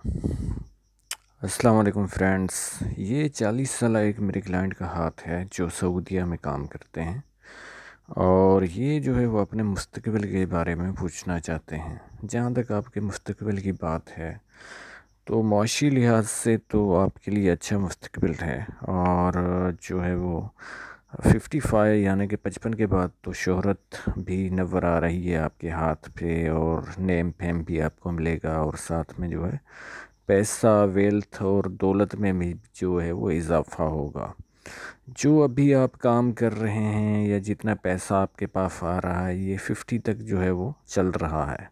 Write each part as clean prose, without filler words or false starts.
अस्सलाम वालेकुम फ्रेंड्स। ये 40 साल एक मेरे क्लाइंट का हाथ है जो सऊदीया में काम करते हैं, और ये जो है वो अपने मुस्तकबिल के बारे में पूछना चाहते हैं। जहाँ तक आपके मुस्तकबिल की बात है तो मुआशी लिहाज से तो आपके लिए अच्छा मुस्तकबिल है, और जो है वो 55 यानी कि 55 के बाद तो शोहरत भी नज़र आ रही है आपके हाथ पे, और नेम फेम भी आपको मिलेगा, और साथ में जो है पैसा, वेल्थ और दौलत में भी जो है वो इजाफ़ा होगा। जो अभी आप काम कर रहे हैं या जितना पैसा आपके पास आ रहा है, ये 50 तक जो है वो चल रहा है।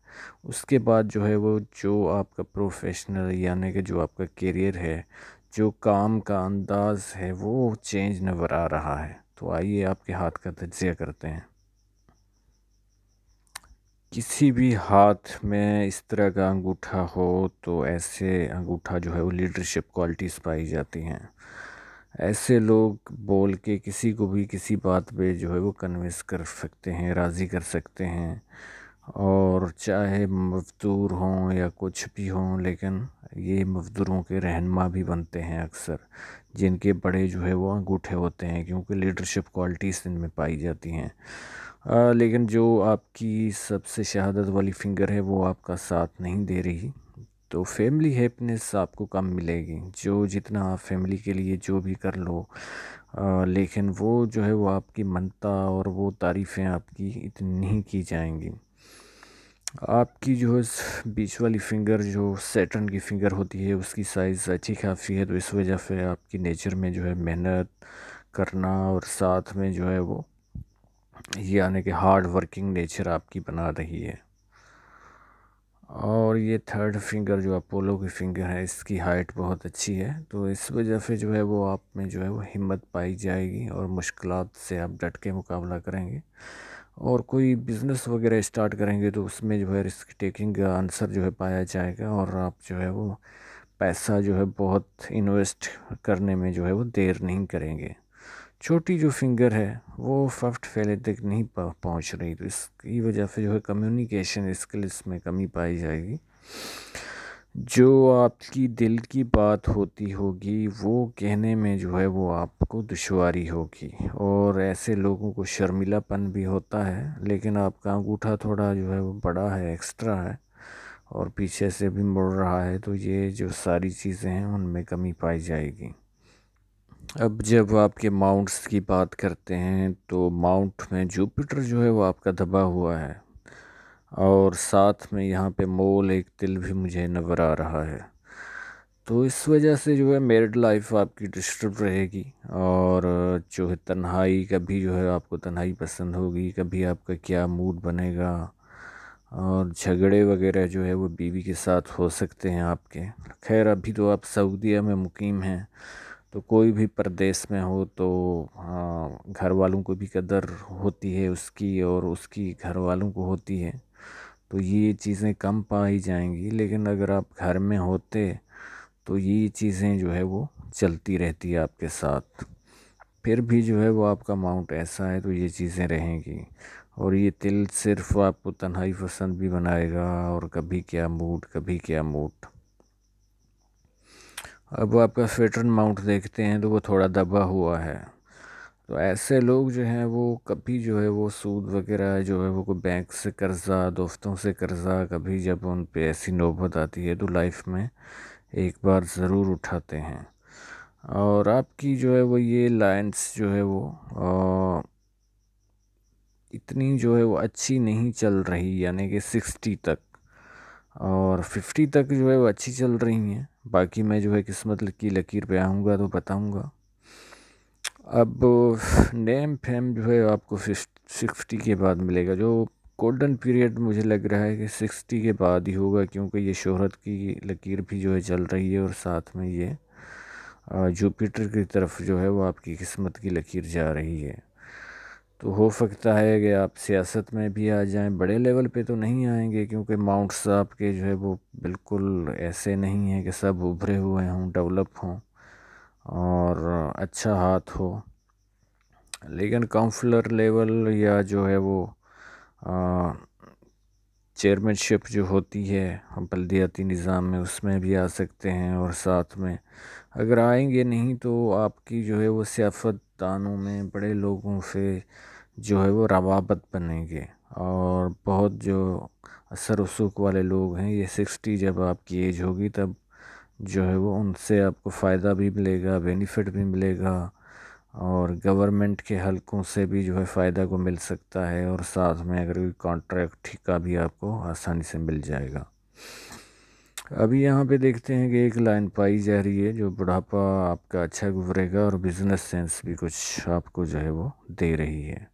उसके बाद जो है वो जो आपका प्रोफेशनल यानी कि जो आपका करियर है, जो काम का अंदाज़ है, वो चेंज नज़र आ रहा है। तो आइए आपके हाथ का तज्ज़िया करते हैं। किसी भी हाथ में इस तरह का अंगूठा हो तो ऐसे अंगूठा जो है वो लीडरशिप क्वालिटीज़ पाई जाती हैं। ऐसे लोग बोल के किसी को भी किसी बात पे जो है वो कन्विंस कर सकते हैं, राज़ी कर सकते हैं, और चाहे मज़दूर हों या कुछ भी हों, लेकिन ये मज़दूरों के रहनुमा भी बनते हैं अक्सर, जिनके बड़े जो है वो अंगूठे होते हैं, क्योंकि लीडरशिप क्वालिटीज़ इनमें पाई जाती हैं। लेकिन जो आपकी सबसे शहादत वाली फिंगर है वो आपका साथ नहीं दे रही, तो फैमिली हैप्पीनेस आपको कम मिलेगी। जो जितना आप फैमिली के लिए जो भी कर लो, लेकिन वो जो है वो आपकी मनता और वो तारीफ़ें आपकी इतनी नहीं की जाएंगी। आपकी जो है बीच वाली फिंगर जो सैटर्न की फिंगर होती है उसकी साइज़ अच्छी खासी है, तो इस वजह से आपकी नेचर में जो है मेहनत करना, और साथ में जो है वो यानी कि हार्ड वर्किंग नेचर आपकी बना रही है। और ये थर्ड फिंगर जो अपोलो की फिंगर है, इसकी हाइट बहुत अच्छी है, तो इस वजह से जो है वो आप में जो है वो हिम्मत पाई जाएगी, और मुश्किलात से आप डट के मुकाबला करेंगे। और कोई बिज़नेस वगैरह स्टार्ट करेंगे तो उसमें जो है रिस्क टेकिंग का आंसर जो है पाया जाएगा, और आप जो है वो पैसा जो है बहुत इन्वेस्ट करने में जो है वो देर नहीं करेंगे। छोटी जो फिंगर है वो फर्स्ट फैले तक नहीं पहुंच रही, तो इसकी वजह से जो है कम्युनिकेशन स्किल्स में कमी पाई जाएगी। जो आपकी दिल की बात होती होगी वो कहने में जो है वो आपको दुश्वारी होगी, और ऐसे लोगों को शर्मिलापन भी होता है। लेकिन आपका अंगूठा थोड़ा जो है वो बड़ा है, एक्स्ट्रा है, और पीछे से भी मुड़ रहा है, तो ये जो सारी चीज़ें हैं उनमें कमी पाई जाएगी। अब जब आपके माउंट्स की बात करते हैं तो माउंट में जुपिटर जो है वो आपका दबा हुआ है, और साथ में यहाँ पे मोल एक तिल भी मुझे नज़र आ रहा है। तो इस वजह से जो है मैरिड लाइफ आपकी डिस्टर्ब रहेगी, और जो है तन्हाई, कभी जो है आपको तन्हाई पसंद होगी, कभी आपका क्या मूड बनेगा, और झगड़े वगैरह जो है वो बीवी के साथ हो सकते हैं आपके। खैर अभी तो आप सऊदीया में मुकीम हैं, तो कोई भी परदेश में हो तो हाँ, घर वालों को भी कदर होती है उसकी, और उसकी घर वालों को होती है, तो ये चीज़ें कम पाई जाएंगी। लेकिन अगर आप घर में होते तो ये चीज़ें जो है वो चलती रहती है आपके साथ। फिर भी जो है वो आपका माउंट ऐसा है तो ये चीज़ें रहेंगी, और ये तिल सिर्फ आपको तन्हाई पसंद भी बनाएगा, और कभी क्या मूड, कभी क्या मूड। अब आपका स्वेटरन माउंट देखते हैं तो वो थोड़ा दबा हुआ है, तो ऐसे लोग जो हैं वो कभी जो है वो सूद वगैरह जो है वो कोई बैंक से कर्ज़ा, दोस्तों से कर्ज़ा, कभी जब उन पे ऐसी नौबत आती है तो लाइफ में एक बार ज़रूर उठाते हैं। और आपकी जो है वो ये लाइंस जो है वो इतनी जो है वो अच्छी नहीं चल रही, यानी कि 60 तक, और 50 तक जो है वो अच्छी चल रही हैं। बाकी मैं जो है किस्मत की लकीर पे आऊँगा तो बताऊँगा। अब नेम फेम जो है आपको 60 के बाद मिलेगा। जो गोल्डन पीरियड मुझे लग रहा है कि 60 के बाद ही होगा, क्योंकि ये शोहरत की लकीर भी जो है चल रही है, और साथ में ये जुपिटर की तरफ जो है वो आपकी किस्मत की लकीर जा रही है। तो हो सकता है कि आप सियासत में भी आ जाएं, बड़े लेवल पे तो नहीं आएंगे, क्योंकि माउंट्स आपके जो है वो बिल्कुल ऐसे नहीं हैं कि सब उभरे हुए हों, डेवलप हों, और अच्छा हाथ हो। लेकिन काउंसलर लेवल या जो है वो चेयरमैनशिप जो होती है बल्दियाती निज़ाम में, उसमें भी आ सकते हैं। और साथ में अगर आएंगे नहीं तो आपकी जो है वो सियासतदानों में बड़े लोगों से जो है वो रवाबत बनेंगे। और बहुत जो असर रसूख वाले लोग हैं, ये 60 जब आपकी एज होगी तब जो है वो उनसे आपको फ़ायदा भी मिलेगा, बेनिफिट भी मिलेगा। और गवर्नमेंट के हलकों से भी जो है फ़ायदा को मिल सकता है। और साथ में अगर कोई कॉन्ट्रैक्ट का भी आपको आसानी से मिल जाएगा। अभी यहाँ पे देखते हैं कि एक लाइन पाई जा रही है जो बुढ़ापा आपका अच्छा गुजरेगा और बिजनेस सेंस भी कुछ आपको जो है वो दे रही है।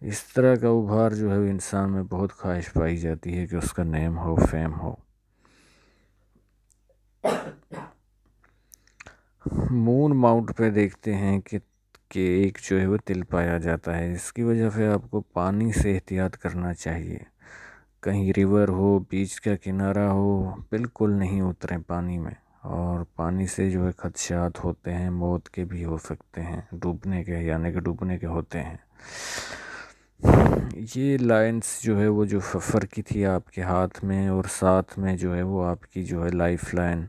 इस तरह का उभार जो है इंसान में बहुत ख्वाहिश पाई जाती है कि उसका नेम हो, फेम हो। मून माउंट पे देखते हैं कि एक जो है वो तिल पाया जाता है। इसकी वजह से आपको पानी से एहतियात करना चाहिए। कहीं रिवर हो, बीच का किनारा हो, बिल्कुल नहीं उतरें पानी में। और पानी से जो है खदशात होते हैं, मौत के भी हो सकते हैं, डूबने के यानी कि डूबने के होते हैं। ये लाइंस जो है वो जो सफ़र की थी आपके हाथ में, और साथ में जो है वो आपकी जो है लाइफ लाइन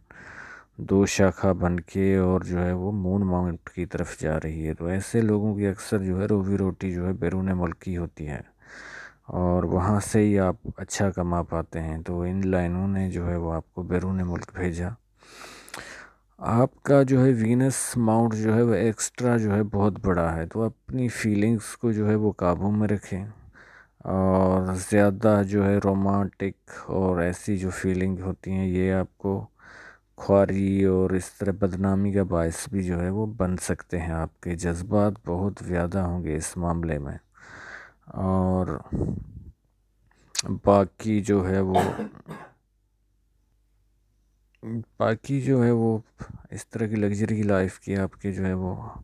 दो शाखा बन के और जो है वो मून माउंट की तरफ जा रही है। तो ऐसे लोगों की अक्सर जो है रोजी रोटी जो है बैरून मुल्क की होती है और वहाँ से ही आप अच्छा कमा पाते हैं। तो इन लाइनों ने जो है वो आपको बैरून मुल्क भेजा। आपका जो है वीनस माउंट जो है वो एक्स्ट्रा जो है बहुत बड़ा है। तो अपनी फीलिंग्स को जो है वो काबू में रखें। और ज़्यादा जो है रोमांटिक और ऐसी जो फीलिंग होती हैं, ये आपको ख्वारी और इस तरह बदनामी का बायस भी जो है वो बन सकते हैं। आपके जज्बात बहुत ज़्यादा होंगे इस मामले में। और बाकी जो है वो बाकी जो है वो इस तरह की लग्जरी लाइफ की आपके जो है वो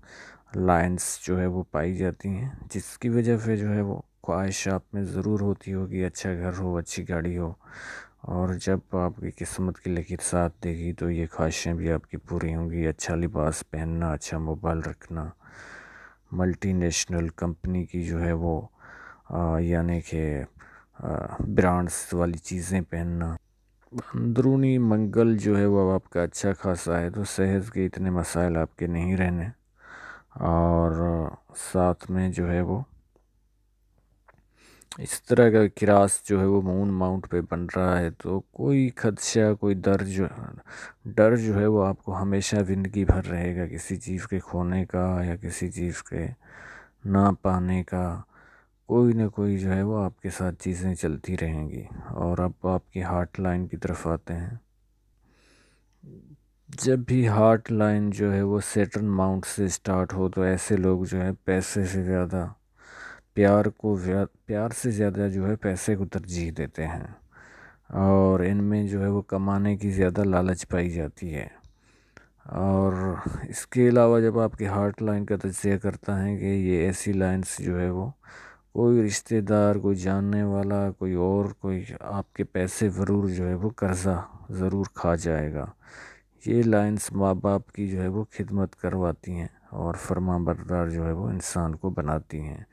लाइंस जो है वो पाई जाती हैं, जिसकी वजह से जो है वो ख्वाहिश आप में ज़रूर होती होगी अच्छा घर हो, अच्छी गाड़ी हो। और जब आपकी किस्मत की लकीर साथ देगी तो ये ख्वाहिशें भी आपकी पूरी होंगी। अच्छा लिबास पहनना, अच्छा मोबाइल रखना, मल्टीनेशनल कंपनी की जो है वो यानी कि ब्रांड्स वाली चीज़ें पहनना। अंदरूनी मंगल जो है वो आपका अच्छा खासा है, तो सेहत के इतने मसाइल आपके नहीं रहने। और साथ में जो है वो इस तरह का किरास जो है वो मून माउंट पे बन रहा है, तो कोई खदशा, कोई डर जो है वो आपको हमेशा ज़िंदगी भर रहेगा, किसी चीज़ के खोने का या किसी चीज़ के ना पाने का। कोई ना कोई जो है वो आपके साथ चीज़ें चलती रहेंगी। और अब आपकी हार्ट लाइन की तरफ आते हैं। जब भी हार्ट लाइन जो है वो सैटर्न माउंट से स्टार्ट हो तो ऐसे लोग जो है पैसे से ज़्यादा प्यार से ज़्यादा जो है पैसे को तरजीह देते हैं। और इनमें जो है वो कमाने की ज़्यादा लालच पाई जाती है। और इसके अलावा जब आपकी हार्ट लाइन का तजिया करता है कि ये ऐसी लाइंस जो है वो कोई रिश्तेदार, कोई जानने वाला, कोई आपके पैसे ज़रूर जो है वो कर्ज़ा ज़रूर खा जाएगा। ये लाइंस माँ बाप की जो है वो खिदमत करवाती हैं और फरमाबरदार जो है वो इंसान को बनाती हैं।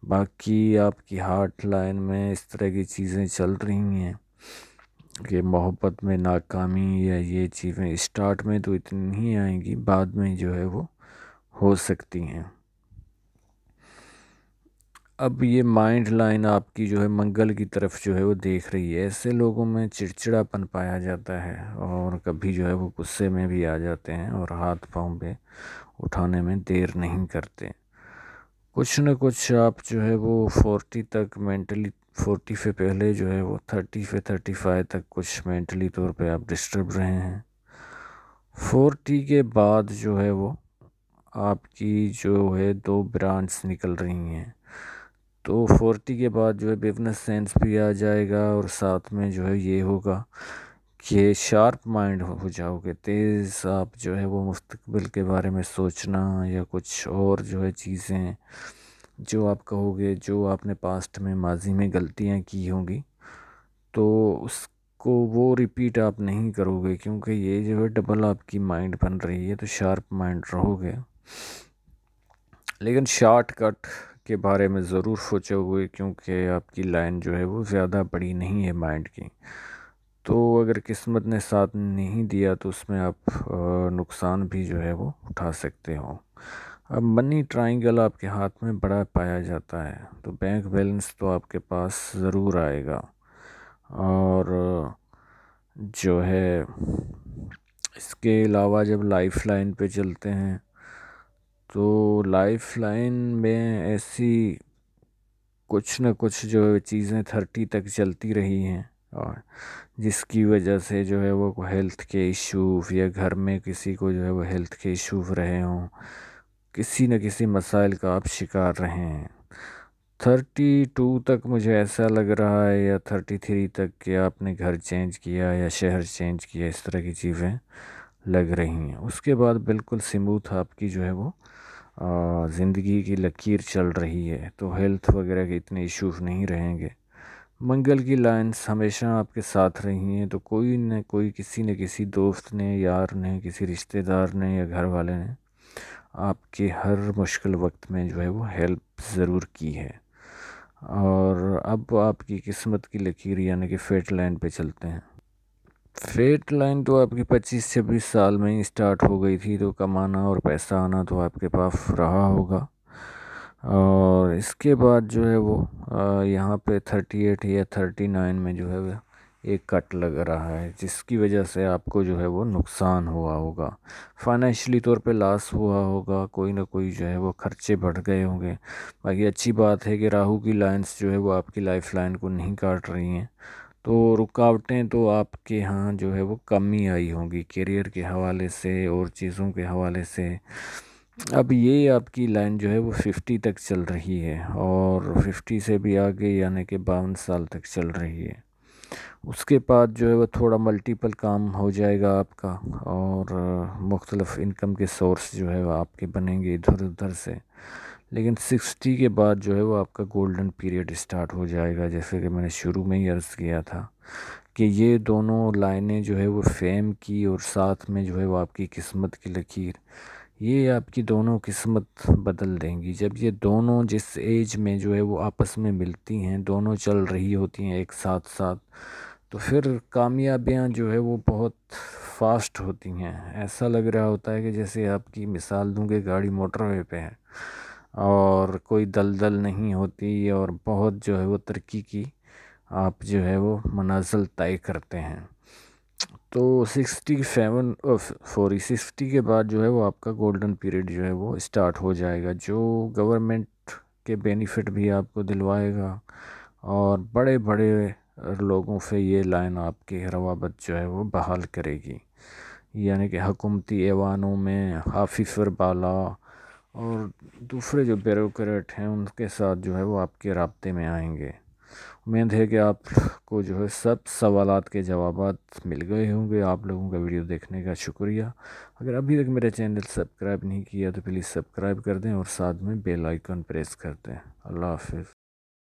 बाकी आपकी हार्ट लाइन में इस तरह की चीज़ें चल रही हैं कि मोहब्बत में नाकामी या ये चीज़ें स्टार्ट में तो इतनी ही आएंगी, बाद में जो है वो हो सकती हैं। अब ये माइंड लाइन आपकी जो है मंगल की तरफ जो है वो देख रही है। ऐसे लोगों में चिड़चिड़ापन पाया जाता है और कभी जो है वो गुस्से में भी आ जाते हैं और हाथ पाँव पे उठाने में देर नहीं करते। कुछ न कुछ आप जो है वो 40 तक मेंटली, 40 से पहले जो है वो 30 से 35 तक कुछ मेंटली तौर पे आप डिस्टर्ब रहे हैं। 40 के बाद जो है वो आपकी जो है दो ब्रांच निकल रही हैं। तो 40 के बाद जो है बिजनेस सेंस भी आ जाएगा और साथ में जो है ये होगा कि शार्प माइंड हो जाओगे, तेज़ आप जो है वो मुस्तकबिल के बारे में सोचना या कुछ और जो है चीज़ें जो आप कहोगे जो आपने पास्ट में माजी में गलतियां की होंगी तो उसको वो रिपीट आप नहीं करोगे, क्योंकि ये जो है डबल आपकी माइंड बन रही है। तो शार्प माइंड रहोगे। लेकिन शॉर्टकट के बारे में ज़रूर सोचोगे, क्योंकि आपकी लाइन जो है वो ज़्यादा बड़ी नहीं है माइंड की। तो अगर किस्मत ने साथ नहीं दिया तो उसमें आप नुकसान भी जो है वो उठा सकते हो। अब मनी ट्रायंगल आपके हाथ में बड़ा पाया जाता है, तो बैंक बैलेंस तो आपके पास ज़रूर आएगा। और जो है इसके अलावा जब लाइफ लाइन पे चलते हैं, तो लाइफ लाइन में ऐसी कुछ न कुछ जो है चीज़ें 30 तक चलती रही हैं, और जिसकी वजह से जो है वो हेल्थ के इशू, या घर में किसी को जो है वो हेल्थ के इशू रहे हों, किसी न किसी मसाइल का आप शिकार रहे हैं। 32 तक मुझे ऐसा लग रहा है, या 33 तक, कि आपने घर चेंज किया या शहर चेंज किया, इस तरह की चीज़ें लग रही हैं। उसके बाद बिल्कुल स्मूथ आपकी जो है वो ज़िंदगी की लकीर चल रही है, तो हेल्थ वगैरह के इतने इश्यूज नहीं रहेंगे। मंगल की लाइंस हमेशा आपके साथ रही हैं, तो कोई न कोई, किसी न किसी दोस्त ने, यार ने, किसी रिश्तेदार ने या घर वाले ने आपके हर मुश्किल वक्त में जो है वो हेल्प ज़रूर की है। और अब आपकी किस्मत की लकीर यानी कि फेट लाइन पे चलते हैं। फेट लाइन तो आपकी 25-26 साल में ही स्टार्ट हो गई थी, तो कमाना और पैसा आना तो आपके पास रहा होगा। और इसके बाद जो है वो यहाँ पे 38 या 39 में जो है वो एक कट लग रहा है, जिसकी वजह से आपको जो है वो नुकसान हुआ होगा, फाइनेंशियली तौर पे लॉस हुआ होगा, कोई ना कोई जो है वो खर्चे बढ़ गए होंगे। बाकी अच्छी बात है कि राहु की लाइंस जो है वो आपकी लाइफ लाइन को नहीं काट रही हैं, तो रुकावटें तो आपके यहाँ जो है वो कम ही आई होंगी करियर के हवाले से और चीज़ों के हवाले से। अब ये आपकी लाइन जो है वो 50 तक चल रही है, और 50 से भी आगे यानी कि 52 साल तक चल रही है। उसके बाद जो है वो थोड़ा मल्टीपल काम हो जाएगा आपका, और मुख्तलिफ इनकम के सोर्स जो है वो आपके बनेंगे इधर उधर से। लेकिन 60 के बाद जो है वो आपका गोल्डन पीरियड स्टार्ट हो जाएगा, जैसे कि मैंने शुरू में ही अर्ज़ किया था कि ये दोनों लाइनें जो है वो फेम की, और साथ में जो है वो आपकी किस्मत की लकीर, ये आपकी दोनों किस्मत बदल देंगी। जब ये दोनों जिस एज में जो है वो आपस में मिलती हैं, दोनों चल रही होती हैं एक साथ साथ, तो फिर कामयाबियाँ जो है वो बहुत फास्ट होती हैं। ऐसा लग रहा होता है कि जैसे आपकी मिसाल दूँ कि गाड़ी मोटरवे पे है और कोई दलदल नहीं होती, और बहुत जो है वो तरक्की की आप जो है वो मनाजिल तय करते हैं। तो 60 के बाद जो है वो आपका गोल्डन पीरियड जो है वो स्टार्ट हो जाएगा, जो गवर्नमेंट के बेनिफिट भी आपको दिलवाएगा, और बड़े बड़े लोगों से ये लाइन आपकी रवाबत जो है वो बहाल करेगी। यानी कि हुकूमती ऐवानों में हाफिज़ बाला और दूसरे जो ब्यूरोक्रेट हैं उनके साथ जो है वो आपके राब्ते में आएंगे। उम्मीद है कि आपको जो है सब सवालात के जवाबात मिल गए होंगे। आप लोगों का वीडियो देखने का शुक्रिया। अगर अभी तक मेरा चैनल सब्सक्राइब नहीं किया तो प्लीज़ सब्सक्राइब कर दें, और साथ में बेल आइकन प्रेस कर दें। अल्लाह हाफिज़।